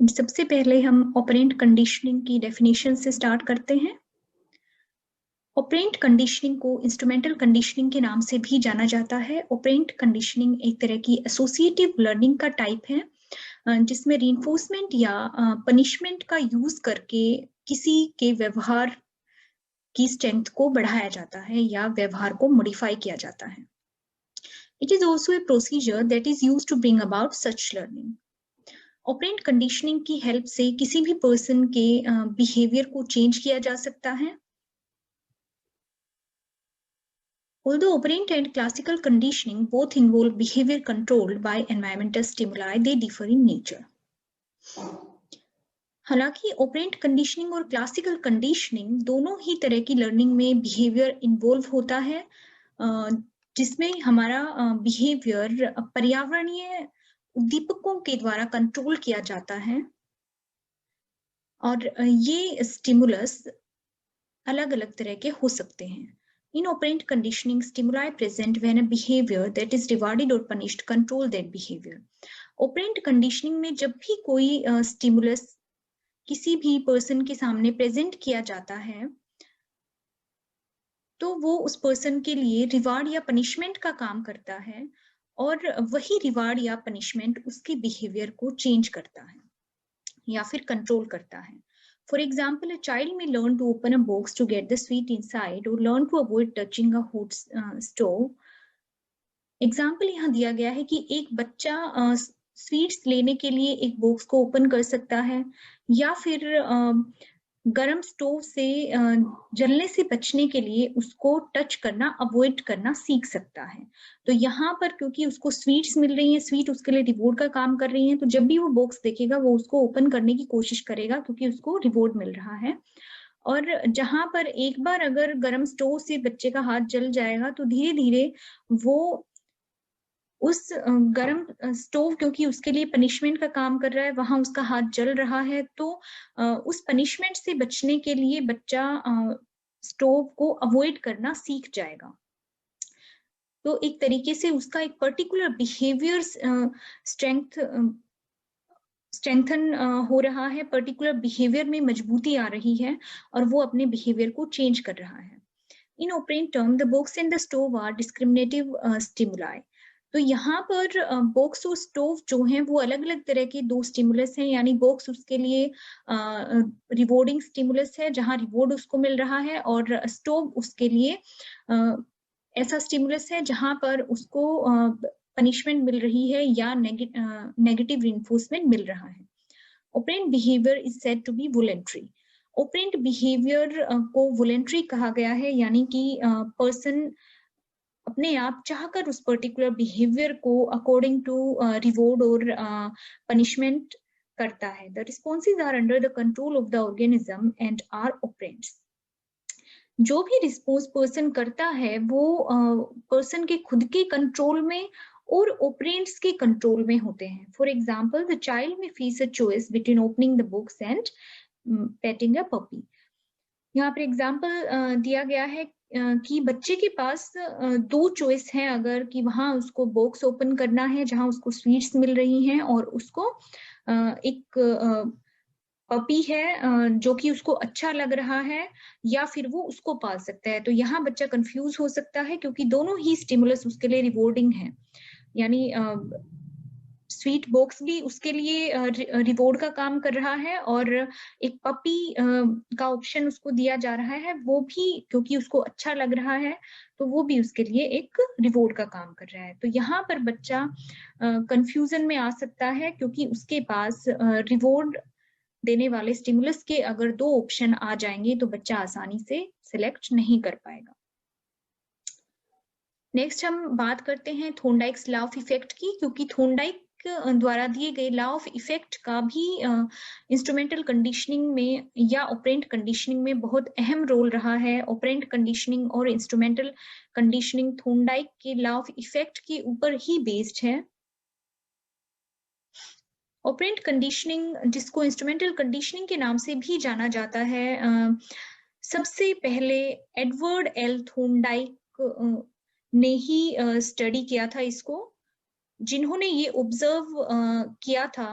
सबसे पहले हम ऑपरेंट कंडीशनिंग की डेफिनेशन से स्टार्ट करते हैं। ऑपरेंट कंडीशनिंग को इंस्ट्रूमेंटल कंडीशनिंग के नाम से भी जाना जाता है। ऑपरेंट कंडीशनिंग एक तरह की एसोसिएटिव लर्निंग का टाइप है जिसमें रीइंफोर्समेंट या पनिशमेंट का यूज करके किसी के व्यवहार की स्ट्रेंथ को बढ़ाया जाता है या व्यवहार को मॉडिफाई किया जाता है। It is also a procedure that is use to bring about such learning. Operant conditioning की हेल्प से किसी भी पर्सन के बिहेवियर को चेंज किया जा सकता है। Although operant and classical conditioning both involve behavior controlled by environmental stimuli, they differ in nature. हालांकि ऑपरेंट कंडीशनिंग और क्लासिकल कंडीशनिंग दोनों ही तरह की लर्निंग में बिहेवियर इन्वॉल्व होता है, जिसमें हमारा बिहेवियर पर्यावरणीय उद्दीपकों के द्वारा कंट्रोल किया जाता है और ये स्टिमुलस अलग अलग तरह के हो सकते हैं। In operant conditioning, stimuli present when a behavior that is rewarded or punished control that behavior. Operant conditioning में जब भी कोई stimulus किसी भी person के सामने present किया जाता है, तो वो उस person के लिए reward या punishment का काम करता है और वही reward या punishment उसके behavior को change करता है या फिर control करता है। For example, a child may learn to open a box to get the sweet inside or learn to avoid touching a hot stove. Example यहाँ दिया गया है कि एक बच्चा स्वीट्स लेने के लिए एक बॉक्स को ओपन कर सकता है या फिर गर्म स्टोव से जलने से बचने के लिए उसको टच करना, अवॉइड करना सीख सकता है। तो यहाँ पर क्योंकि उसको स्वीट्स मिल रही हैं, स्वीट उसके लिए रिवॉर्ड का काम कर रही है, तो जब भी वो बॉक्स देखेगा वो उसको ओपन करने की कोशिश करेगा क्योंकि उसको रिवॉर्ड मिल रहा है। और जहां पर एक बार अगर गर्म स्टोव से बच्चे का हाथ जल जाएगा तो धीरे धीरे वो उस गर्म स्टोव, क्योंकि उसके लिए पनिशमेंट का काम कर रहा है, वहां उसका हाथ जल रहा है, तो उस पनिशमेंट से बचने के लिए बच्चा स्टोव को अवॉइड करना सीख जाएगा। तो एक तरीके से उसका एक पर्टिकुलर बिहेवियर स्ट्रेंथन हो रहा है, पर्टिकुलर बिहेवियर में मजबूती आ रही है और वो अपने बिहेवियर को चेंज कर रहा है। In operant term, the box and the stove are discriminative stimuli. तो यहाँ पर बॉक्स और स्टोव जो हैं वो अलग अलग तरह के दो स्टिमुलस हैं, यानी बॉक्स उसके लिए रिवॉर्डिंग स्टिमुलस है जहाँ रिवॉर्ड उसको मिल रहा है, और स्टोव उसके लिए ऐसा स्टिमुलस है जहाँ पर उसको पनिशमेंट मिल रही है या नेगेटिव रिइंफोर्समेंट मिल रहा है। Operant behaviour is said to be voluntary. Operant behaviour को वॉलंटरी कहा गया है, यानी कि पर्सन अपने आप चाहकर उस पर्टिकुलर बिहेवियर को अकॉर्डिंग टू रिवॉर्ड और पनिशमेंट करता है। The responses are under the control of the organism and are operants. जो भी रिस्पॉन्स पर्सन करता है वो पर्सन के खुद के कंट्रोल में और ऑपरेंट्स के कंट्रोल में होते हैं। फॉर एग्जाम्पल, द चाइल्ड में face a choice between opening the books and painting a puppy. यहाँ पर एग्जाम्पल दिया गया है कि बच्चे के पास दो चॉइस हैं, अगर कि वहां उसको बॉक्स ओपन करना है जहां उसको स्वीट्स मिल रही हैं और उसको एक पपी है जो कि उसको अच्छा लग रहा है, या फिर वो उसको पाल सकता है। तो यहाँ बच्चा कंफ्यूज हो सकता है क्योंकि दोनों ही स्टिमुलस उसके लिए रिवॉर्डिंग है, यानी स्वीट बॉक्स भी उसके लिए रिवॉर्ड का काम कर रहा है और एक पपी का ऑप्शन उसको दिया जा रहा है, वो भी क्योंकि उसको अच्छा लग रहा है तो वो भी उसके लिए एक रिवॉर्ड का काम कर रहा है। तो यहाँ पर बच्चा कंफ्यूजन में आ सकता है क्योंकि उसके पास रिवॉर्ड देने वाले स्टिमुलस के अगर दो ऑप्शन आ जाएंगे तो बच्चा आसानी से सिलेक्ट नहीं कर पाएगा। नेक्स्ट हम बात करते हैं थॉर्नडाइक्स लॉ ऑफ इफेक्ट की, क्योंकि थॉर्नडाइक द्वारा दिए गए लॉ ऑफ इफेक्ट का भी इंस्ट्रूमेंटल कंडीशनिंग में या ऑपरेंट कंडीशनिंग में बहुत अहम रोल रहा है। ऑपरेंट कंडीशनिंग और इंस्ट्रूमेंटल कंडीशनिंग थॉर्नडाइक के लॉ ऑफ इफेक्ट के ऊपर ही बेस्ड है। ऑपरेंट कंडीशनिंग, जिसको इंस्ट्रूमेंटल कंडीशनिंग के नाम से भी जाना जाता है, सबसे पहले एडवर्ड एल थॉर्नडाइक ने ही स्टडी किया था इसको, जिन्होंने ये ऑब्जर्व किया था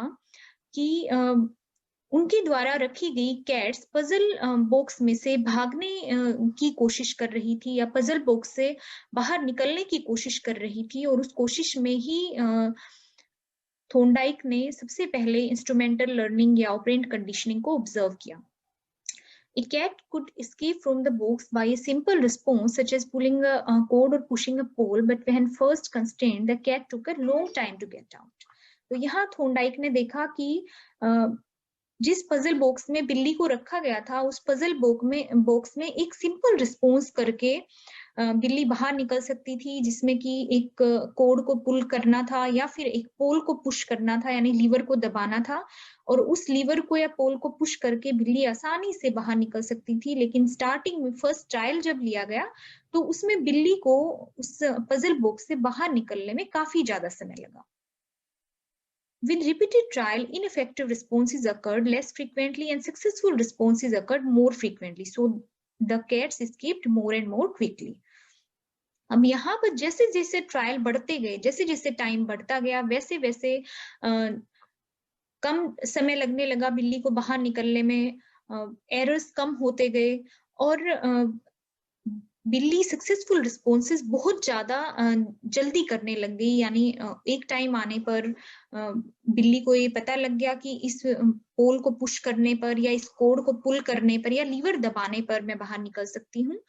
कि उनके द्वारा रखी गई कैट्स पजल बॉक्स में से भागने की कोशिश कर रही थी या पजल बॉक्स से बाहर निकलने की कोशिश कर रही थी, और उस कोशिश में ही थॉर्नडाइक ने सबसे पहले इंस्ट्रूमेंटल लर्निंग या ऑपरेंट कंडीशनिंग को ऑब्जर्व किया। A cat could escape from the box by a simple response such as pulling a cord or pushing a pole, but when first constrained, the cat took a long time to get out. तो यहाँ Thorndike ने देखा कि जिस puzzle box में बिल्ली को रखा गया था, उस पजल बॉक्स में एक सिंपल रिस्पॉन्स करके बिल्ली बाहर निकल सकती थी, जिसमें कि एक कोड को पुल करना था या फिर एक पोल को पुश करना था, यानी लीवर को दबाना था, और उस लीवर को या पोल को पुश करके बिल्ली आसानी से बाहर निकल सकती थी। लेकिन स्टार्टिंग में फर्स्ट ट्रायल जब लिया गया तो उसमें बिल्ली को उस पजल बॉक्स से बाहर निकलने में काफी ज्यादा समय लगा। With repeated trial, ineffective responses occurred less frequently and successful responses occurred more frequently. So the cats escaped more and more quickly. अब यहाँ पर जैसे जैसे ट्रायल बढ़ते गए, जैसे जैसे टाइम बढ़ता गया, वैसे वैसे कम समय लगने लगा बिल्ली को बाहर निकलने में, एरर्स कम होते गए, और बिल्ली सक्सेसफुल रिस्पॉन्सेस बहुत ज्यादा जल्दी करने लग गई। यानी एक टाइम आने पर बिल्ली को ये पता लग गया कि इस पोल को पुश करने पर या इस कोड को पुल करने पर या लीवर दबाने पर मैं बाहर निकल सकती हूँ।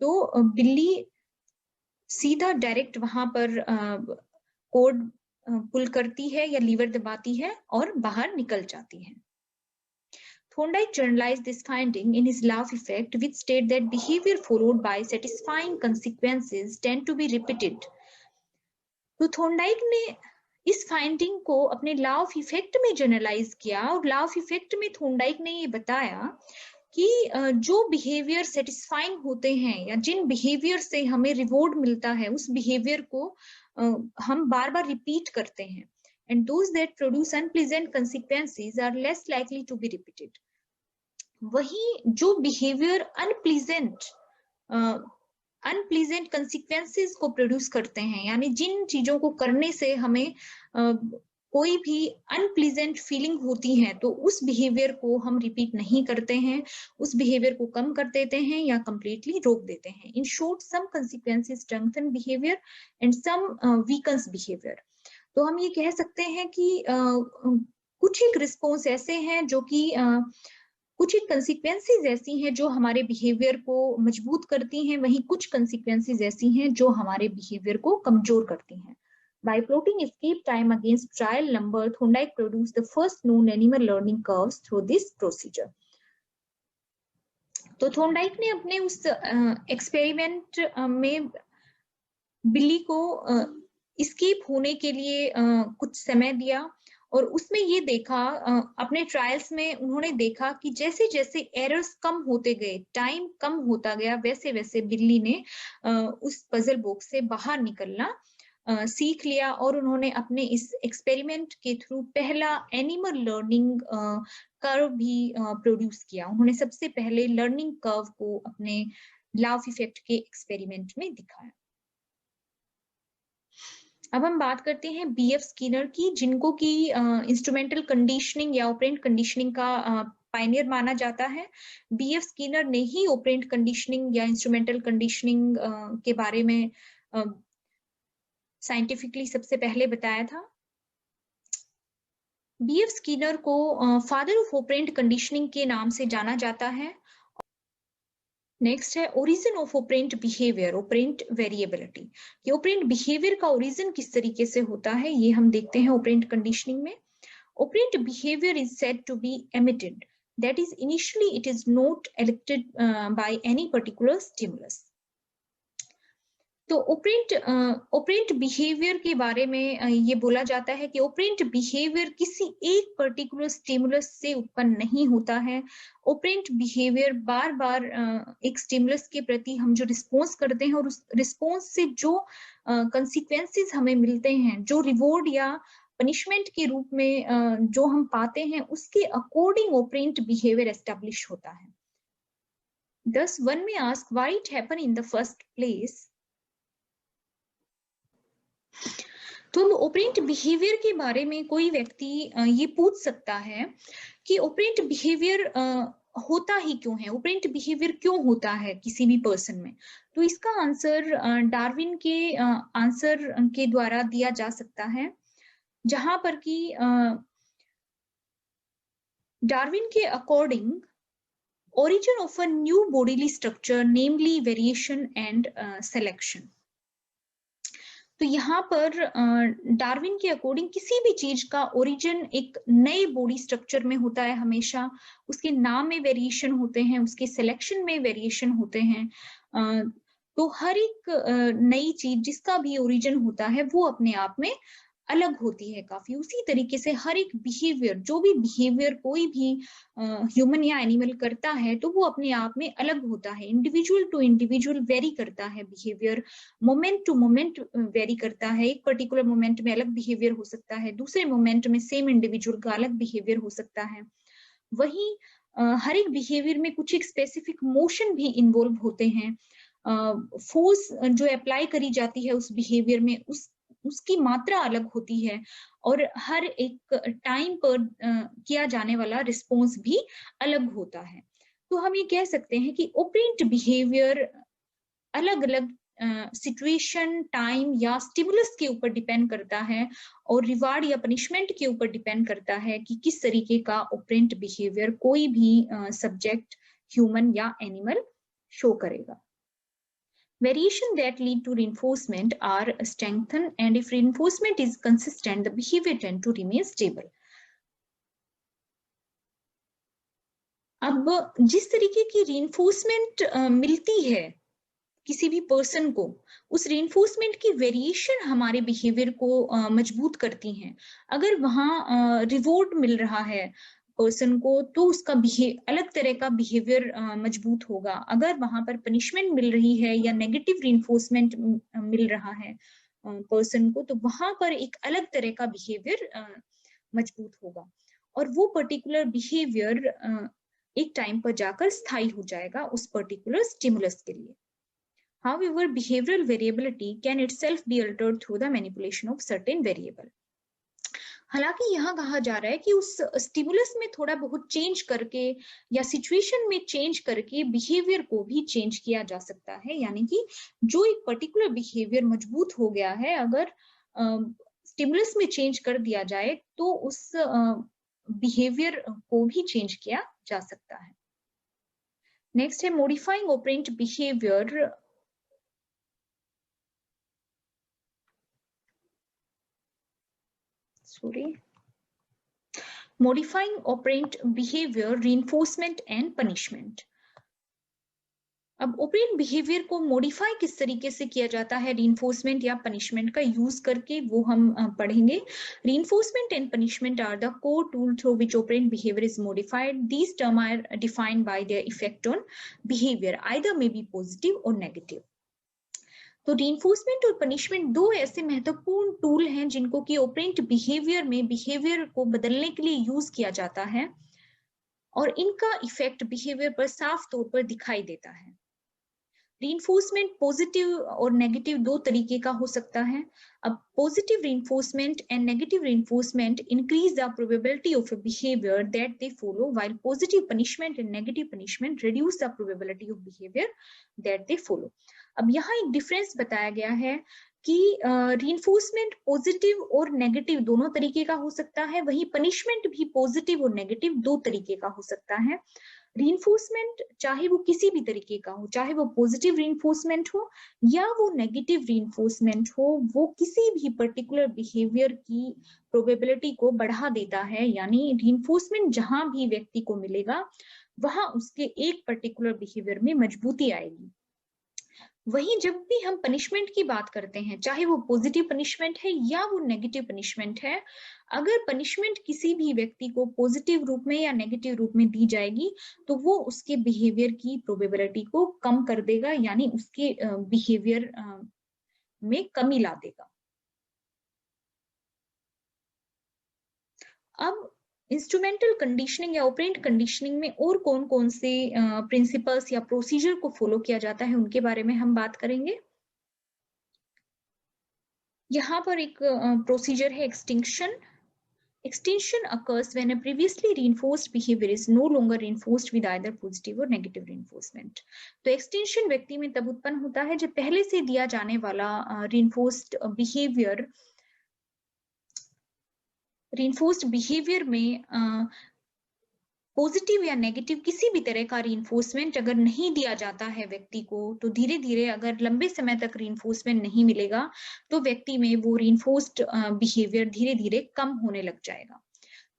तो बिल्ली सीधा डायरेक्ट वहां पर कोड पुल करती है या लीवर दबाती है और बाहर निकल जाती है। Thorndike generalized this finding in his laugh effect, which stated that behavior followed by satisfying consequences tend to be repeated. तो थॉर्नडाइक ने इस फाइंडिंग को अपने लाफ इफेक्ट में जनरलाइज किया, और लाफ इफेक्ट में थॉर्नडाइक ने ये बताया कि जो बिहेवियर सेटिस्फाइंग होते हैं या जिन बिहेवियर से हमें रिवॉर्ड मिलता है, उस बिहेवियर को हम बार बार रिपीट करते हैं, and those that produce unpleasant consequences are less likely to be repeated. वही जो बिहेवियर अनप्लीजेंट कंसिक्वेंसेस को प्रोड्यूस करते हैं, यानी जिन चीजों को करने से हमें कोई भी अनप्लीजेंट फीलिंग होती है, तो उस बिहेवियर को हम रिपीट नहीं करते हैं, उस बिहेवियर को कम कर देते हैं या कंप्लीटली रोक देते हैं। In short, some consequences strengthen behaviour and some weakens behaviour. तो हम ये कह सकते हैं कि कुछ एक रिस्पॉन्स ऐसे हैं जो कि कुछ एक कंसिक्वेंसेस ऐसी हैं जो हमारे बिहेवियर को मजबूत करती हैं, वहीं कुछ कंसिक्वेंसेस ऐसी हैं जो हमारे बिहेवियर को कमजोर करती हैं। By plotting escape time against trial number, Thorndike produced the first known animal learning curves through this procedure. तो थॉर्नडाइक ने अपने उस एक्सपेरिमेंट में बिल्ली को एस्केप होने के लिए कुछ समय दिया, और उसमें ये देखा, अपने ट्रायल्स में उन्होंने देखा कि जैसे जैसे एरर्स कम होते गए, टाइम कम होता गया, वैसे वैसे बिल्ली ने उस पजल बॉक्स से बाहर निकलना सीख लिया, और उन्होंने अपने इस एक्सपेरिमेंट के थ्रू पहला एनिमल लर्निंग कर्व भी प्रोड्यूस किया। उन्होंने सबसे पहले लर्निंग कर्व को अपने लाफ इफेक्ट के एक्सपेरिमेंट में दिखाया। अब हम बात करते हैं बीएफ स्किनर की, जिनको की इंस्ट्रूमेंटल कंडीशनिंग या ऑपरेंट कंडीशनिंग का पायनियर माना जाता है। बीएफ स्किनर ने ही ऑपरेंट कंडीशनिंग या इंस्ट्रूमेंटल कंडीशनिंग के बारे में साइंटिफिकली सबसे पहले बताया था। बीएफ स्किनर को फादर ऑफ ऑपरेंट कंडीशनिंग के नाम से जाना जाता है। नेक्स्ट है origin of operant behaviour, operant variability. ये ऑपरेंट बिहेवियर का ओरिजिन किस तरीके से होता है, ये हम देखते हैं ऑपरेंट कंडीशनिंग में। Operand behaviour is said to be emitted, that is initially it is not elected by any particular stimulus. तो ऑपरेंट बिहेवियर के बारे में ये बोला जाता है कि ऑपरेंट बिहेवियर किसी एक पर्टिकुलर स्टिमुलस से उत्पन्न नहीं होता है। ऑपरेंट बिहेवियर बार बार एक स्टिमुलस के प्रति हम जो रिस्पॉन्स करते हैं और उस रिस्पॉन्स से जो कंसिक्वेंसेस हमें मिलते हैं, जो रिवॉर्ड या पनिशमेंट के रूप में जो हम पाते हैं, उसके अकॉर्डिंग ऑपरेंट बिहेवियर एस्टेब्लिश होता है। Thus, one may ask why it happened in the first place. तो हम ऑपरेंट बिहेवियर के बारे में कोई व्यक्ति ये पूछ सकता है कि ऑपरेंट बिहेवियर होता ही क्यों है, ऑपरेंट बिहेवियर क्यों होता है किसी भी पर्सन में। तो इसका आंसर डार्विन के आंसर के द्वारा दिया जा सकता है, जहां पर कि डार्विन के according origin of a new bodily structure, namely variation and selection. तो यहाँ पर डार्विन के अकॉर्डिंग किसी भी चीज का ओरिजिन एक नए बॉडी स्ट्रक्चर में होता है हमेशा, उसके नाम में वेरिएशन होते हैं, उसके सिलेक्शन में वेरिएशन होते हैं। तो हर एक नई चीज जिसका भी ओरिजिन होता है वो अपने आप में अलग होती है काफी। उसी तरीके से हर एक बिहेवियर, जो भी बिहेवियर कोई भी ह्यूमन या एनिमल करता है तो वो अपने आप में अलग होता है। इंडिविजुअल टू इंडिविजुअल वेरी करता है behaviour, moment to moment vary करता है। एक पर्टिकुलर मोमेंट में अलग बिहेवियर हो सकता है, दूसरे मोमेंट में सेम इंडिविजुअल का अलग बिहेवियर हो सकता है। वहीं हर एक बिहेवियर में कुछ एक स्पेसिफिक मोशन भी इन्वॉल्व होते हैं। फोर्स जो अप्लाई करी जाती है उस बिहेवियर में, उसकी मात्रा अलग होती है, और हर एक टाइम पर किया जाने वाला रिस्पॉन्स भी अलग होता है। तो हम ये कह सकते हैं कि ऑपरेंट बिहेवियर अलग अलग सिचुएशन, टाइम या स्टिमुलस के ऊपर डिपेंड करता है, और रिवार्ड या पनिशमेंट के ऊपर डिपेंड करता है कि किस तरीके का ऑपरेंट बिहेवियर कोई भी सब्जेक्ट, ह्यूमन या एनिमल शो करेगा। Variation that lead to reinforcement are strengthened, and if reinforcement is consistent, the behavior tend to remain stable. अब जिस तरीके की reinforcement मिलती है किसी भी पर्सन को, उस reinforcement की वेरिएशन हमारे बिहेवियर को मजबूत करती हैं। अगर वहां रिवॉर्ड मिल रहा है पर्सन को तो उसका अलग तरह का बिहेवियर मजबूत होगा। अगर वहां पर पनिशमेंट मिल रही है या नेगेटिव रिइंफोर्समेंट मिल रहा है पर्सन को, तो वहां पर एक अलग तरह का बिहेवियर मजबूत होगा, और वो पर्टिकुलर बिहेवियर एक टाइम पर जाकर स्थायी हो जाएगा उस पर्टिकुलर स्टिमुलस के लिए। However, behavioral variability can itself be altered through the manipulation of certain variable. हालांकि यहाँ कहा जा रहा है कि उस स्टिमुलस में थोड़ा बहुत चेंज करके या सिचुएशन में चेंज करके बिहेवियर को भी चेंज किया जा सकता है। यानी कि जो एक पर्टिकुलर बिहेवियर मजबूत हो गया है, अगर स्टिमुलस में चेंज कर दिया जाए तो उस बिहेवियर को भी चेंज किया जा सकता है। नेक्स्ट है modifying operant behaviour. Modifying operant behavior, reinforcement and punishment. अब ऑपरेंट बिहेवियर को मॉडिफाई किस तरीके से किया जाता है reinforcement या punishment का यूज करके, वो हम पढ़ेंगे। Reinforcement and punishment are the core tool through which operant behavior is modified. These terms are defined by their effect on behavior, either may be positive or negative. तो reinforcement और punishment दो ऐसे महत्वपूर्ण tool हैं जिनको कि operand behaviour में behaviour को बदलने के लिए यूज किया जाता है, और इनका इफेक्ट बिहेवियर पर साफ तौर पर दिखाई देता है। रीइंफोर्समेंट पॉजिटिव और नेगेटिव दो तरीके का हो सकता है। अब positive reinforcement and negative reinforcement increase the probability of a behaviour that they follow, while positive punishment and negative punishment reduce the probability of behaviour that they follow. अब यहाँ एक डिफरेंस बताया गया है कि रीइंफोर्समेंट पॉजिटिव और negative दोनों तरीके का हो सकता है, वहीं पनिशमेंट भी पॉजिटिव और नेगेटिव दो तरीके का हो सकता है। रीइंफोर्समेंट चाहे वो किसी भी तरीके का हो, चाहे वो पॉजिटिव रीइंफोर्समेंट हो या वो नेगेटिव रीइंफोर्समेंट हो, वो किसी भी पर्टिकुलर बिहेवियर की प्रोबेबिलिटी को बढ़ा देता है। यानी रीइंफोर्समेंट जहां भी व्यक्ति को मिलेगा वहां उसके एक पर्टिकुलर बिहेवियर में मजबूती आएगी। वहीं जब भी हम पनिशमेंट की बात करते हैं, चाहे वो पॉजिटिव पनिशमेंट है या वो नेगेटिव पनिशमेंट है, अगर पनिशमेंट किसी भी व्यक्ति को पॉजिटिव रूप में या नेगेटिव रूप में दी जाएगी तो वो उसके बिहेवियर की प्रोबेबिलिटी को कम कर देगा, यानी उसके बिहेवियर में कमी ला देगा। अब इंस्ट्रूमेंटल कंडीशनिंग या ऑपरेंट कंडीशनिंग में और कौन कौन से प्रिंसिपल्स या प्रोसीजर को फॉलो किया जाता है उनके बारे में हम बात करेंगे। यहाँ पर एक प्रोसीजर है extinction. Extinction occurs when a previously reinforced behavior is no longer reinforced with either positive or negative reinforcement. तो extinction व्यक्ति में तब उत्पन्न होता है जब पहले से दिया जाने वाला reinforced behavior में पॉजिटिव या नेगेटिव किसी भी तरह का रीइंफोर्समेंट अगर नहीं दिया जाता है व्यक्ति को, तो धीरे धीरे अगर लंबे समय तक रीइंफोर्समेंट नहीं मिलेगा तो व्यक्ति में वो रीइंफोर्स्ड बिहेवियर धीरे धीरे कम होने लग जाएगा.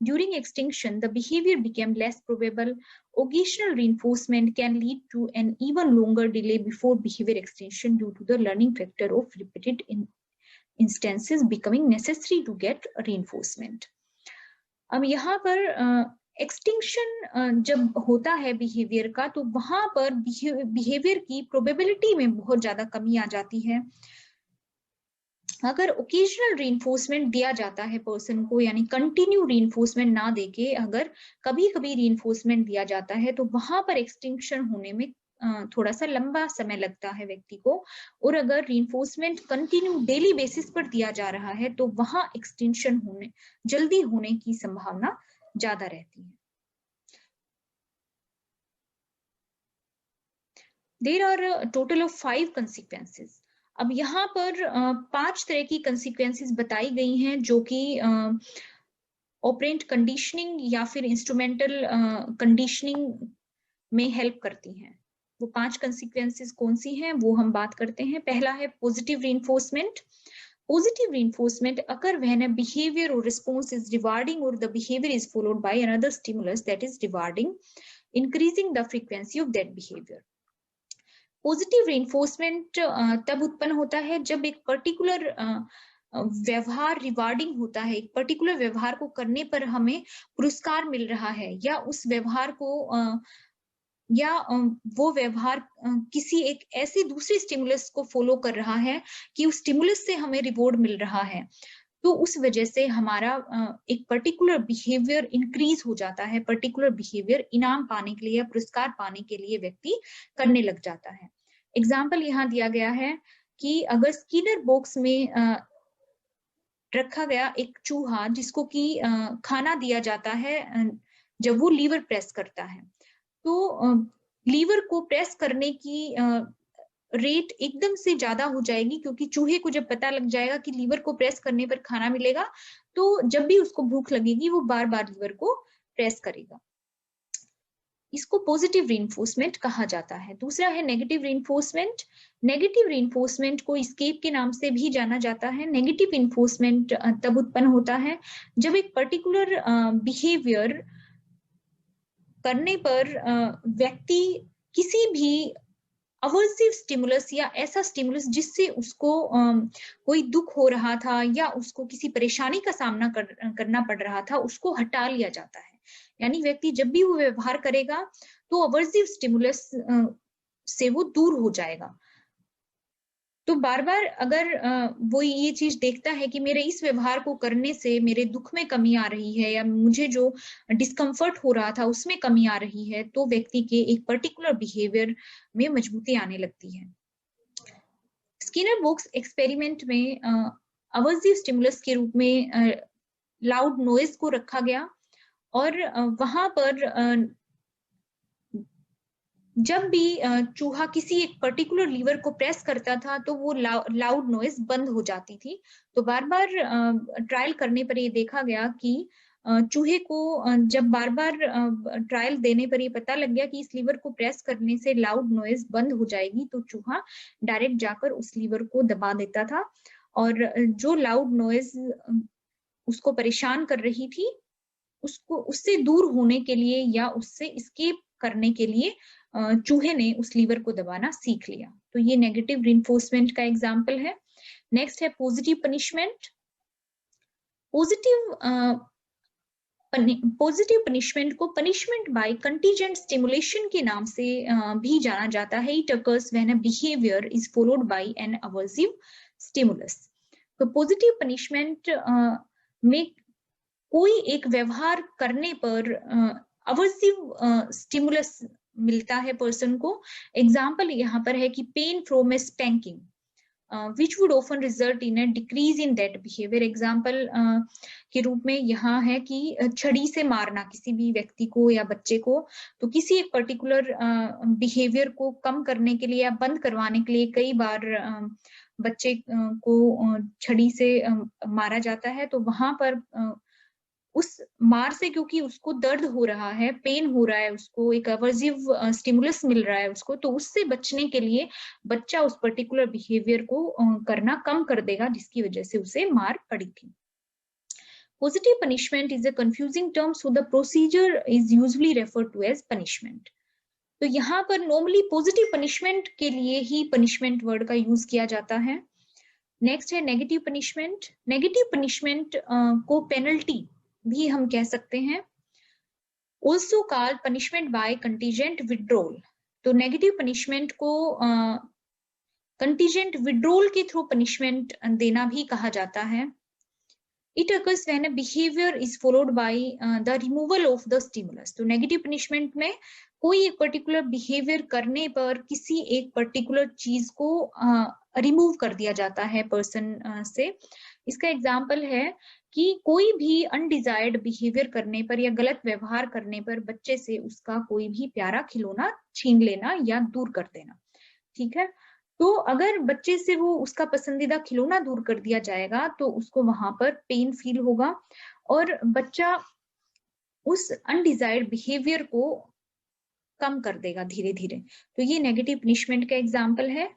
During extinction, the behavior became less probable. Occasional reinforcement can lead to an even longer delay before behavior extinction due to the learning factor of repeated instances becoming necessary to get reinforcement. अब यहाँ पर extinction जब होता है behaviour का, तो वहां पर बिहेवियर की प्रोबेबिलिटी में बहुत ज्यादा कमी आ जाती है. अगर ओकेजनल रीइंफोर्समेंट दिया जाता है पर्सन को, यानी कंटिन्यू रीइंफोर्समेंट ना देके अगर कभी कभी रीइंफोर्समेंट दिया जाता है, तो वहां पर एक्सटिंक्शन होने में थोड़ा सा लंबा समय लगता है व्यक्ति को. और अगर रीइंफोर्समेंट कंटिन्यू डेली बेसिस पर दिया जा रहा है तो वहां एक्सटिंक्शन जल्दी होने की संभावना ज्यादा रहती है. There are a total of 5 consequences. अब यहाँ पर 5 तरह की consequences बताई गई हैं जो कि ऑपरेंट कंडीशनिंग या फिर इंस्ट्रूमेंटल कंडीशनिंग में हेल्प करती हैं. वो 5 consequences कौन सी हैं वो हम बात करते हैं. पहला है positive reinforcement. Positive reinforcement occur when a behavior or response is rewarding or the behavior is followed by another stimulus that is rewarding, increasing the frequency of that behavior. Positive reinforcement तब उत्पन्न होता है जब एक particular व्यवहार rewarding होता है, एक पर्टिकुलर व्यवहार को करने पर हमें पुरस्कार मिल रहा है, या उस व्यवहार को वो व्यवहार किसी एक ऐसे दूसरे स्टिमुलस को फॉलो कर रहा है कि उस स्टिमुलस से हमें रिवॉर्ड मिल रहा है. तो उस वजह से हमारा एक पर्टिकुलर बिहेवियर इंक्रीज हो जाता है. पर्टिकुलर बिहेवियर इनाम पाने के लिए या पुरस्कार पाने के लिए व्यक्ति करने लग जाता है. एग्जाम्पल यहाँ दिया गया है कि अगर स्किनर बॉक्स में रखा गया एक चूहा जिसको कि खाना दिया जाता है जब वो लीवर प्रेस करता है, तो लीवर को प्रेस करने की रेट एकदम से ज्यादा हो जाएगी, क्योंकि चूहे को जब पता लग जाएगा कि लीवर को प्रेस करने पर खाना मिलेगा, तो जब भी उसको भूख लगेगी वो बार बार लीवर को प्रेस करेगा. इसको पॉजिटिव रीइंफोर्समेंट कहा जाता है. दूसरा है नेगेटिव रीइंफोर्समेंट. नेगेटिव रीइंफोर्समेंट को एस्केप के नाम से भी जाना जाता है. नेगेटिव रीइंफोर्समेंट तब उत्पन्न होता है जब एक पर्टिकुलर बिहेवियर करने पर व्यक्ति किसी भी अवर्सिव स्टिमुलस या ऐसा स्टिमुलस जिससे उसको कोई दुख हो रहा था या उसको किसी परेशानी का सामना करना पड़ रहा था, उसको हटा लिया जाता है. यानी व्यक्ति जब भी वो व्यवहार करेगा तो अवर्सिव स्टिमुलस से वो दूर हो जाएगा. तो बार बार अगर वो ये चीज देखता है कि मेरे इस व्यवहार को करने से मेरे दुख में कमी आ रही है या मुझे जो डिस्कम्फर्ट हो रहा था उसमें कमी आ रही है, तो व्यक्ति के एक पर्टिकुलर बिहेवियर में मजबूती आने लगती है. स्किनर बॉक्स एक्सपेरिमेंट में अवर्सिव स्टिमुलस के रूप में लाउड नॉइज को रखा गया, और वहां पर जब भी चूहा किसी एक पर्टिकुलर लीवर को प्रेस करता था तो वो लाउड नॉइज बंद हो जाती थी. तो बार बार ट्रायल करने पर ये देखा गया कि चूहे को जब बार बार ट्रायल देने पर ये पता लग गया कि इस लीवर को प्रेस करने से लाउड नॉइज बंद हो जाएगी, तो चूहा डायरेक्ट जाकर उस लीवर को दबा देता था, और जो लाउड नॉइज उसको परेशान कर रही थी उसको उससे दूर होने के लिए या उससे एस्केप करने के लिए चूहे ने उस लीवर को दबाना सीख लिया. तो ये नेगेटिव रीइंफोर्समेंट का एग्जाम्पल है. नेक्स्ट है पॉजिटिव पनिशमेंट. पॉजिटिव पनिशमेंट को पनिशमेंट बाय कंटीजेंट स्टिमुलेशन के नाम से भी जाना जाता है. It occurs when a behaviour is followed by an aversive stimulus. तो पॉजिटिव पनिशमेंट में कोई एक व्यवहार करने पर अवर्सिव स्टिमुलस मिलता है पर्सन को. एग्जाम्पल यहाँ पर है कि pain from a spanking. which would often result in a decrease in that behavior. Example के रूप में यहाँ है कि छड़ी से मारना किसी भी व्यक्ति को या बच्चे को, तो किसी एक पर्टिकुलर बिहेवियर को कम करने के लिए या बंद करवाने के लिए कई बार बच्चे को छड़ी से मारा जाता है। तो वहां पर उस मार से, क्योंकि उसको दर्द हो रहा है, पेन हो रहा है, उसको एक अवर्सिव स्टिमुलस मिल रहा है उसको, तो उससे बचने के लिए बच्चा उस पर्टिकुलर बिहेवियर को करना कम कर देगा, जिसकी वजह से उसे मार पड़ी थी। Positive punishment is a confusing term, so the procedure is usually referred to as punishment. तो यहाँ पर नॉर्मली पॉजिटिव पनिशमेंट के लिए ही पनिशमेंट वर्ड का यूज किया जाता है। नेक्स्ट है नेगेटिव पनिशमेंट। नेगेटिव पनिशमेंट को पेनल्टी भी हम कह सकते हैं, also called punishment by contingent withdrawal. तो नेगेटिव पनिशमेंट को कंटीजेंट विड्रॉल के थ्रू पनिशमेंट देना भी कहा जाता है। It occurs when a behavior is followed by the removal of the stimulus. तो नेगेटिव पनिशमेंट में कोई एक पर्टिकुलर बिहेवियर करने पर किसी एक पर्टिकुलर चीज को रिमूव कर दिया जाता है पर्सन से। इसका एग्जाम्पल है कि कोई भी अनडिजायर्ड बिहेवियर करने पर या गलत व्यवहार करने पर बच्चे से उसका कोई भी प्यारा खिलौना छीन लेना या दूर कर देना। ठीक है, तो अगर बच्चे से वो उसका पसंदीदा खिलौना दूर कर दिया जाएगा तो उसको वहां पर पेन फील होगा और बच्चा उस अनडिजायर्ड बिहेवियर को कम कर देगा धीरे धीरे। तो ये नेगेटिव पनिशमेंट का एग्जाम्पल है।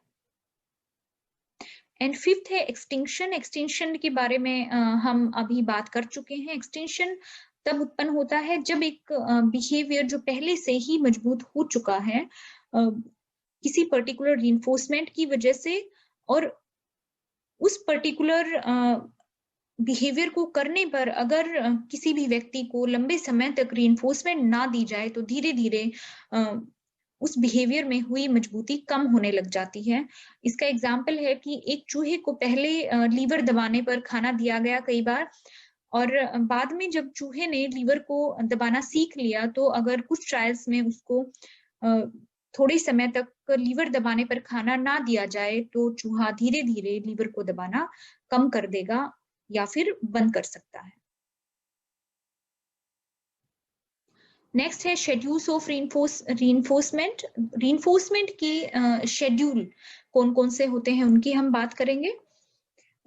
एंड फिफ्थ है एक्सटिंक्शन। एक्सटिंक्शन के बारे में हम अभी बात कर चुके हैं। एक्सटिंक्शन तब उत्पन्न होता है जब एक बिहेवियर जो पहले से ही मजबूत हो चुका है किसी पर्टिकुलर रीइंफोर्समेंट की वजह से, और उस पर्टिकुलर बिहेवियर को करने पर अगर किसी भी व्यक्ति को लंबे समय तक रीइंफोर्समेंट ना दी जाए तो धीरे धीरे उस बिहेवियर में हुई मजबूती कम होने लग जाती है। इसका एग्जाम्पल है कि एक चूहे को पहले लीवर दबाने पर खाना दिया गया कई बार, और बाद में जब चूहे ने लीवर को दबाना सीख लिया तो अगर कुछ ट्रायल्स में उसको थोड़े समय तक लीवर दबाने पर खाना ना दिया जाए तो चूहा धीरे धीरे लीवर को दबाना कम कर देगा या फिर बंद कर सकता है। नेक्स्ट है शेड्यूल्स ऑफ रीइंफोर्समेंट। रीइंफोर्समेंट की शेड्यूल कौन कौन से होते हैं उनकी हम बात करेंगे।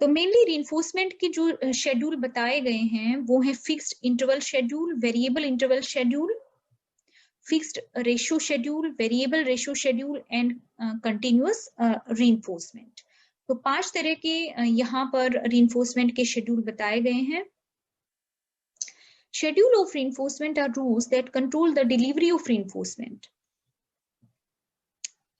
तो मेनली रीइंफोर्समेंट के जो शेड्यूल बताए गए हैं वो है fixed interval schedule, variable interval schedule, fixed ratio schedule, variable ratio schedule and continuous reinforcement. तो 5 तरह के यहाँ पर रीइंफोर्समेंट के शेड्यूल बताए गए हैं। Schedule of reinforcement are rules that control the delivery of reinforcement.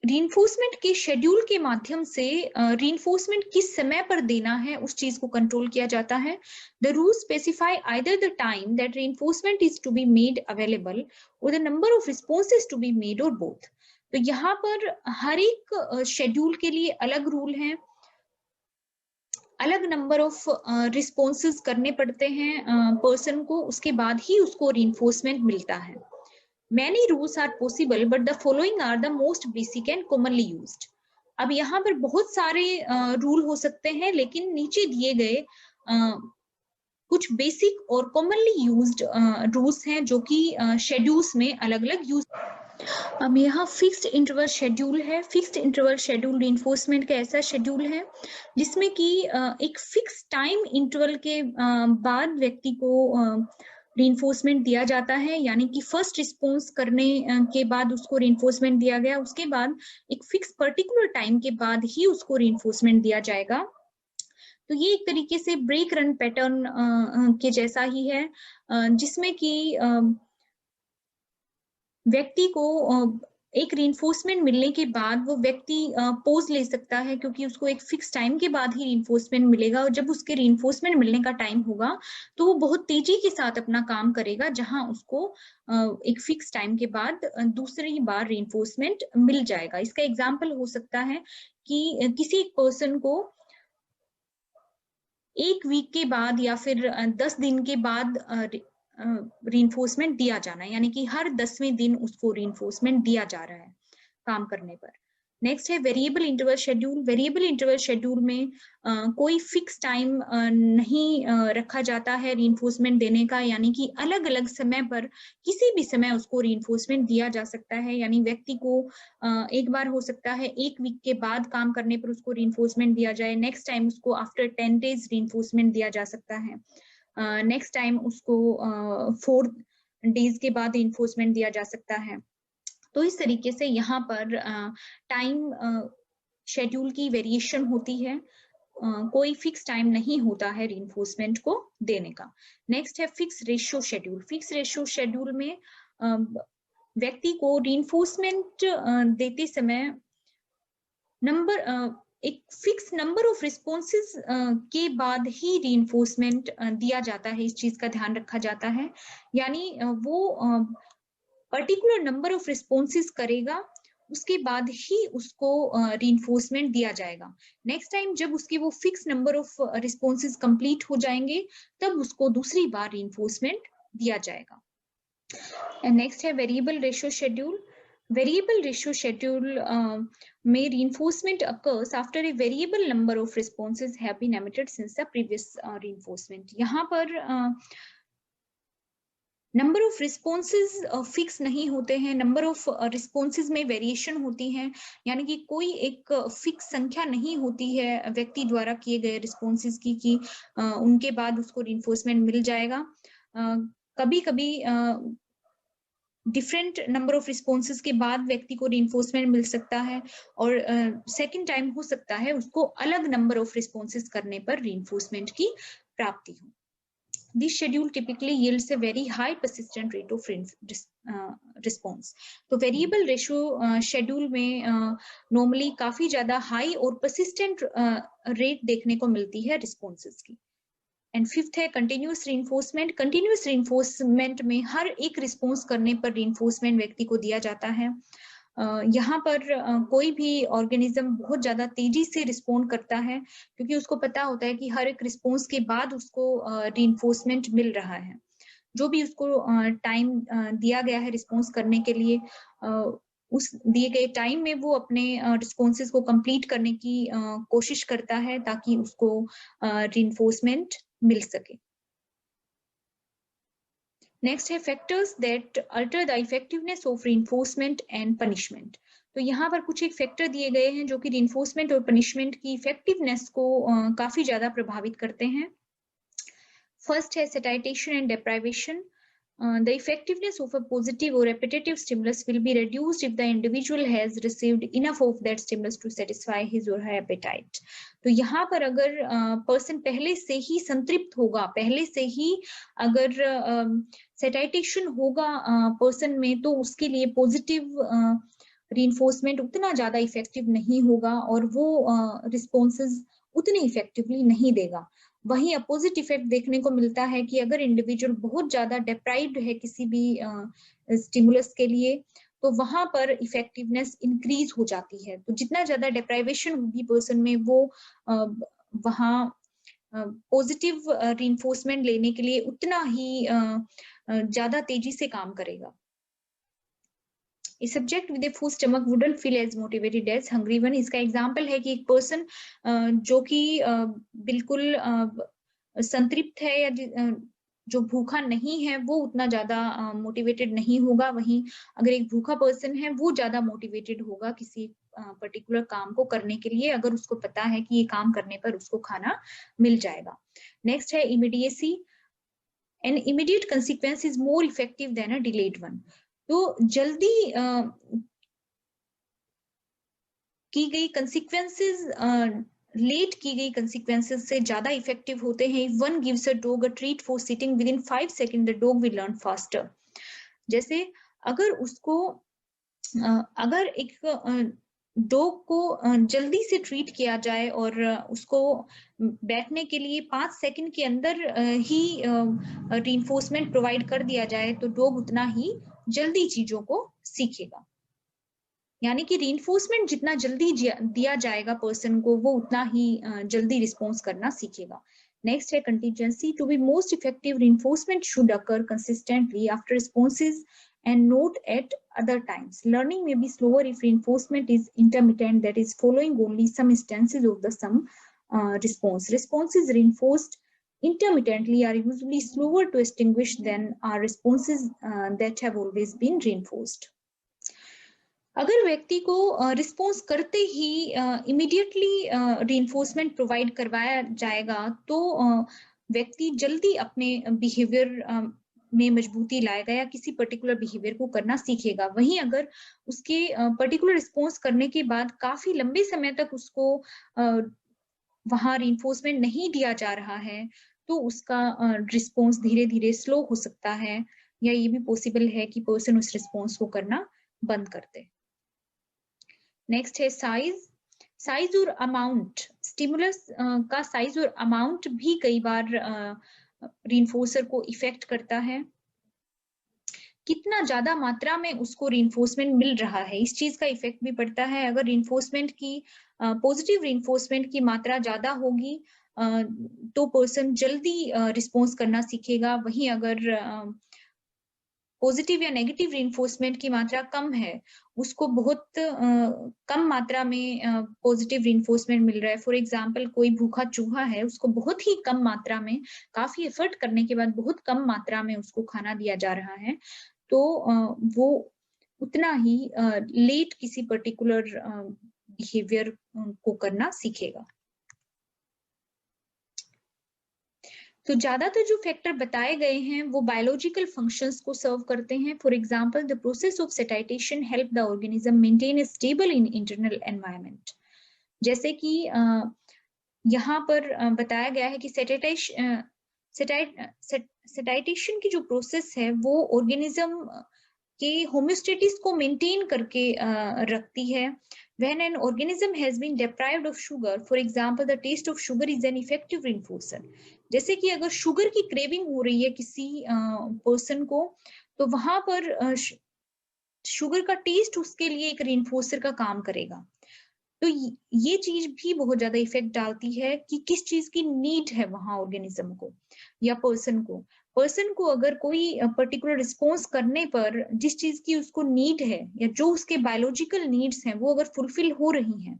Reinforcement के शेड्यूल के माध्यम से रीइंफोर्समेंट किस समय पर देना है उस चीज को कंट्रोल किया जाता है। The rules specify either the time that reinforcement is to be made available or the number of responses to be made or both. तो यहाँ पर हर एक शेड्यूल के लिए अलग रूल हैं, अलग नंबर ऑफ रिस्पॉन्सेज करने पड़ते हैं पर्सन को, उसके बाद ही उसको रीइंफोर्समेंट मिलता है। Many rules are possible, but the following are the most basic and commonly used. अब यहाँ पर बहुत सारे रूल हो सकते हैं, लेकिन नीचे दिए गए कुछ बेसिक और कॉमनली यूज्ड रूल्स हैं जो कि शेड्यूल्स में अलग अलग यूज। अब यहाँ फिक्स्ड इंटरवल शेड्यूल है। फिक्स्ड इंटरवल शेड्यूल रीइंफोर्समेंट का ऐसा शेड्यूल है जिसमें कि एक फिक्स टाइम इंटरवल के बाद व्यक्ति को रीइंफोर्समेंट दिया जाता है, यानी कि फर्स्ट रिस्पॉन्स करने के बाद उसको रीइंफोर्समेंट दिया गया, उसके बाद एक फिक्स पर्टिकुलर टाइम के बाद ही उसको रीइंफोर्समेंट दिया जाएगा। तो ये एक तरीके से ब्रेक रन पैटर्न के जैसा ही है, जिसमें कि व्यक्ति को एक रीइंफोर्समेंट मिलने के बाद वो व्यक्ति पॉज ले सकता है, क्योंकि उसको एक फिक्स टाइम के बाद ही रीइंफोर्समेंट मिलेगा, और जब उसके रीइंफोर्समेंट मिलने का टाइम होगा तो वो बहुत तेजी के साथ अपना काम करेगा, जहां उसको एक फिक्स टाइम के बाद दूसरी बार रीइंफोर्समेंट मिल जाएगा। इसका एग्जाम्पल हो सकता है कि किसी एक पर्सन को 1 वीक के बाद या फिर 10 दिन के बाद रीइंफोर्समेंट दिया जाना है, यानी कि हर 10वें दिन उसको रीइंफोर्समेंट दिया जा रहा है काम करने पर। नेक्स्ट है variable interval schedule. Variable interval schedule में कोई फिक्स टाइम नहीं रखा जाता है रीइंफोर्समेंट देने का, यानी कि अलग अलग समय पर किसी भी समय उसको रीइंफोर्समेंट दिया जा सकता है। यानी व्यक्ति को एक बार हो सकता है 1 वीक के बाद काम करने पर उसको रीइंफोर्समेंट दिया जाए, नेक्स्ट टाइम उसको आफ्टर 10 डेज रीइंफोर्समेंट दिया जा सकता है, नेक्स्ट टाइम उसको 4 डेज के बाद रीइंफोर्समेंट दिया जा सकता है। तो इस तरीके से यहाँ पर टाइम शेड्यूल की वेरिएशन होती है, कोई फिक्स टाइम नहीं होता है रीइंफोर्समेंट को देने का। नेक्स्ट है fix ratio schedule. Fix ratio schedule में व्यक्ति को रीइंफोर्समेंट देते समय एक फिक्स नंबर ऑफ रिस्पॉन्सेज के बाद ही रीइंफोर्समेंट दिया जाता है, इस चीज का ध्यान रखा जाता है। यानी वो पर्टिकुलर नंबर ऑफ रिस्पॉन्सेज करेगा, उसके बाद ही उसको रीइंफोर्समेंट दिया जाएगा। नेक्स्ट टाइम जब उसके वो fix number of responses complete हो जाएंगे, तब उसको दूसरी बार रीइंफोर्समेंट दिया जाएगा। एंड नेक्स्ट है variable ratio schedule. Variable ratio schedule में reinforcement occurs after a variable number of responses have been emitted since the previous reinforcement। यहाँ पर नंबर ऑफ रिस्पॉन्सेज फिक्स नहीं होते हैं, नंबर ऑफ रिस्पॉन्सेज में वेरिएशन होती है, यानी कि कोई एक फिक्स संख्या नहीं होती है व्यक्ति द्वारा किए गए रिस्पॉन्सेज की कि उनके बाद उसको रीइंफोर्समेंट मिल जाएगा। कभी कभी डिफरेंट नंबर ऑफ रिस्पॉन्सेज के बाद व्यक्ति को रीइंफोर्समेंट मिल सकता है, और सेकेंड टाइम हो सकता है उसको अलग नंबर ऑफ रिस्पॉन्सेज करने पर रीइंफोर्समेंट की प्राप्ति हो। This schedule typically yields a very high persistent rate of response। तो variable ratio schedule में normally काफी ज्यादा high और persistent rate देखने को मिलती है responses की। एंड फिफ्थ है कंटिन्यूस रीइंफोर्समेंट। कंटिन्यूस रीइंफोर्समेंट में हर एक रिस्पॉन्स करने पर रीइंफोर्समेंट व्यक्ति को दिया जाता है। यहाँ पर कोई भी ऑर्गेनिज्म बहुत ज्यादा तेजी से रिस्पॉन्ड करता है, क्योंकि उसको पता होता है कि हर एक रिस्पॉन्स के बाद उसको रीइंफोर्समेंट मिल रहा है। जो भी उसको टाइम दिया गया है रिस्पॉन्स करने के लिए, उस दिए गए टाइम में वो अपने रिस्पॉन्सेज को कंप्लीट करने की कोशिश करता है, ताकि उसको रीइंफोर्समेंट मिल सके। नेक्स्ट है factors that alter the effectiveness of reinforcement and punishment. तो यहाँ पर कुछ एक फैक्टर दिए गए हैं जो कि रीइंफोर्समेंट और पनिशमेंट की इफेक्टिवनेस को काफी ज्यादा प्रभावित करते हैं। फर्स्ट है satisfaction and deprivation. The effectiveness of a positive or repetitive stimulus will be reduced if the individual has received enough of that stimulus to satisfy his or her appetite। तो यहाँ पर अगर पर्सन पहले से ही संतृप्त होगा, पहले से ही अगर सैटिस्फैक्शन होगा पर्सन में, तो उसके लिए पॉजिटिव रीइंफोर्समेंट उतना ज्यादा इफेक्टिव नहीं होगा और वो रिस्पॉन्सेज उतनी इफेक्टिवली नहीं देगा। वहीं अपोजिट इफेक्ट देखने को मिलता है कि अगर इंडिविजुअल बहुत ज्यादा डेप्राइव्ड है किसी भी स्टिमुलस के लिए, तो वहां पर इफेक्टिवनेस इंक्रीज हो जाती है। तो जितना ज्यादा डेप्राइवेशन होगी पर्सन में, वो वहां पॉजिटिव रीइंफोर्समेंट लेने के लिए उतना ही ज्यादा तेजी से काम करेगा। A subject with a full stomach wouldn't feel as motivated as hungry one। इसका एग्जाम्पल है कि एक पर्सन जो कि बिल्कुल संतृप्त है या जो भूखा नहीं है, वो उतना ज्यादा मोटिवेटेड नहीं होगा। वहीं अगर एक भूखा पर्सन है, वो ज्यादा मोटिवेटेड होगा किसी पर्टिकुलर काम को करने के लिए, अगर उसको पता है कि ये काम करने पर उसको खाना मिल जाएगा। नेक्स्ट है immediacy. An immediate consequence is more effective than a delayed one. तो जल्दी की गई कंसिक्वेंसेस लेट की गई कंसिक्वेंसेस से ज्यादा इफेक्टिव होते हैं। If one gives a dog a treat for sitting with in 5 second, the dog will learn faster. जैसे अगर उसको अगर एक डॉग को जल्दी से ट्रीट किया जाए और उसको बैठने के लिए 5 सेकंड के अंदर ही रीइंफोर्समेंट प्रोवाइड कर दिया जाए, तो डॉग उतना ही जल्दी चीजों को सीखेगा। यानी कि रीइंफोर्समेंट जितना जल्दी दिया जाएगा पर्सन को, वो उतना ही जल्दी रिस्पॉन्स करना सीखेगा। नेक्स्ट है contingency. To be most effective reinforcement should occur consistently after responses and note at other times. Learning may be slower if reinforcement is intermittent, that is following only some instances of the some response. Responses reinforced intermittently are usually slower to extinguish than are responses that have always been reinforced. अगर व्यक्ति को response करते ही immediately reinforcement provide करवाया जाएगा तो व्यक्ति जल्दी अपने बिहेवियर में मजबूती लाएगा या किसी पर्टिकुलर बिहेवियर को करना सीखेगा। वहीं अगर उसके पर्टिकुलर रिस्पॉन्स करने के बाद काफी लंबे समय तक उसको वहां रीइंफोर्समेंट नहीं दिया जा रहा है तो उसका रिस्पॉन्स धीरे धीरे स्लो हो सकता है या ये भी पॉसिबल है कि पर्सन उस रिस्पॉन्स को करना बंद कर दे। नेक्स्ट है साइज और अमाउंट। स्टिमुलस का साइज और अमाउंट भी कई बार रीइंफोर्सर को इफेक्ट करता है। कितना ज्यादा मात्रा में उसको रीइंफोर्समेंट मिल रहा है इस चीज का इफेक्ट भी पड़ता है। अगर रीइंफोर्समेंट की पॉजिटिव रीइंफोर्समेंट की मात्रा ज्यादा होगी तो पर्सन जल्दी रिस्पॉन्स करना सीखेगा। वहीं अगर पॉजिटिव या नेगेटिव रीइंफोर्समेंट की मात्रा कम है, उसको बहुत कम मात्रा में पॉजिटिव रीइंफोर्समेंट मिल रहा है। फॉर एग्जांपल कोई भूखा चूहा है, उसको बहुत ही कम मात्रा में, काफी एफर्ट करने के बाद बहुत कम मात्रा में उसको खाना दिया जा रहा है तो वो उतना ही लेट किसी पर्टिकुलर बिहेवियर को करना सीखेगा। तो ज्यादातर जो फैक्टर बताए गए हैं वो बायोलॉजिकल फंक्शंस को सर्व करते हैं। For example the process of satiation help the organism maintain a stable in internal environment. जैसे कि यहाँ पर बताया गया है कि सेटाइटेशन की जो प्रोसेस है वो ऑर्गेनिज्म के होम्योस्टेटिस को मेंटेन करके रखती है। When an organism has been deprived of sugar, for example, the taste of sugar is an effective reinforcer. जैसे कि अगर शुगर की क्रेविंग हो रही है किसी पर्सन को तो वहां पर शुगर का टेस्ट उसके लिए एक रीइंफोर्सर का काम करेगा। तो ये चीज भी बहुत ज्यादा इफेक्ट डालती है कि किस चीज की नीड है वहां ऑर्गेनिज्म को या पर्सन को। पर्सन को अगर कोई पर्टिकुलर रिस्पॉन्स करने पर जिस चीज की उसको नीड है या जो उसके बायोलॉजिकल नीड्स हैं वो अगर फुलफिल हो रही हैं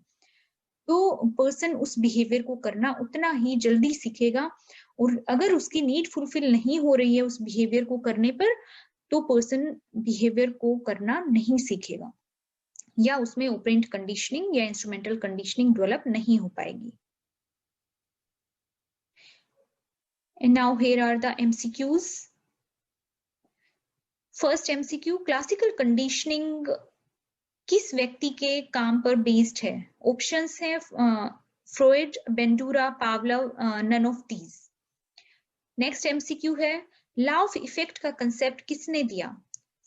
तो पर्सन उस बिहेवियर को करना उतना ही जल्दी सीखेगा। और अगर उसकी नीड फुलफिल नहीं हो रही है उस बिहेवियर को करने पर तो पर्सन बिहेवियर को करना नहीं सीखेगा या उसमें ऑपरेंट कंडीशनिंग या इंस्ट्रूमेंटल कंडीशनिंग डेवलप नहीं हो पाएगी। And now here are the MCQs. First MCQ, classical conditioning किस व्यक्ति के काम पर बेस्ड है? ऑप्शंस हैं Freud, Bandura, Pavlov, none of these. Next MCQ है लॉ ऑफ इफेक्ट का कंसेप्ट किसने दिया?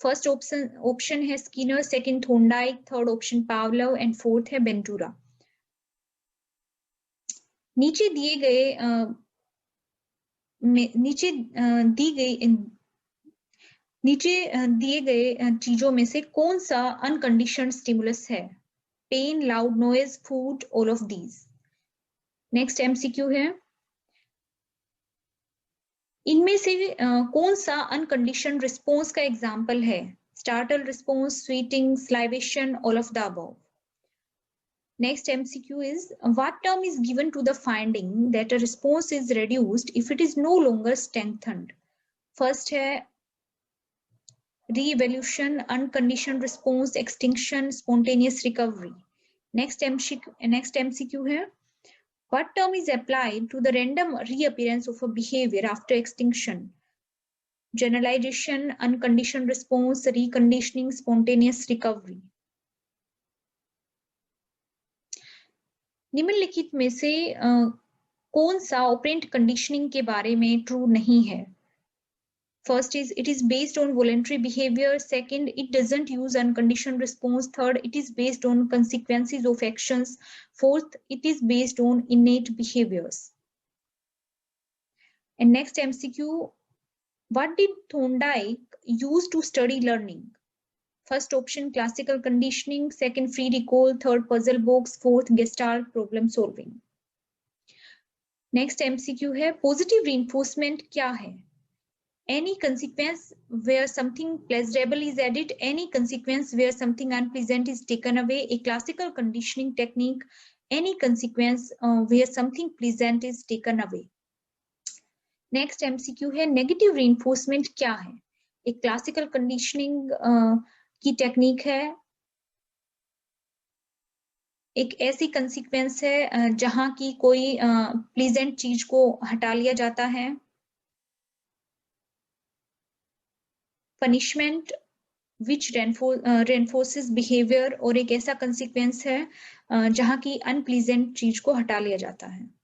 फर्स्ट ऑप्शन है Skinner, second Thorndike, third option Pavlov and fourth है बेंडूरा। नीचे दिए गए चीजों में से कौन सा अनकंडीशनड स्टिमुलस है? Pain, loud noise, food, all of these. Next MCQ है इनमें से कौन सा अनकंडीशनड रिस्पॉन्स का एग्जाम्पल है? Startle response, sweating, salivation, all of the above. Next MCQ is what term is given to the finding that a response is reduced if it is no longer strengthened? First है re-evolution, unconditioned response, extinction, spontaneous recovery. Next MCQ है what term is applied to the random reappearance of a behavior after extinction? Generalization, unconditioned response, reconditioning, spontaneous recovery. निम्नलिखित में से कौन सा operand conditioning के बारे में ट्रू नहीं है? First is it is based on voluntary behaviour, second it doesn't use unconditioned response, third it is based on consequences of actions, fourth it is based on innate behaviours. And next MCQ, what did Thorndike use to study learning? First option classical conditioning, second free recall, third puzzle box, fourth gestalt problem solving. Next MCQ है positive reinforcement क्या है? Any consequence where something pleasurable is added, any consequence where something unpleasant is taken away, a classical conditioning technique, any consequence where something pleasant is taken away. Next MCQ है negative reinforcement क्या है? एक classical conditioning की technique है, एक ऐसी consequence है जहां की कोई प्लीजेंट चीज को हटा लिया जाता है। पनिशमेंट विच रेनफोर्सेस बिहेवियर, और एक ऐसा कंसीक्वेंस है जहां की अनप्लीजेंट चीज को हटा लिया जाता है।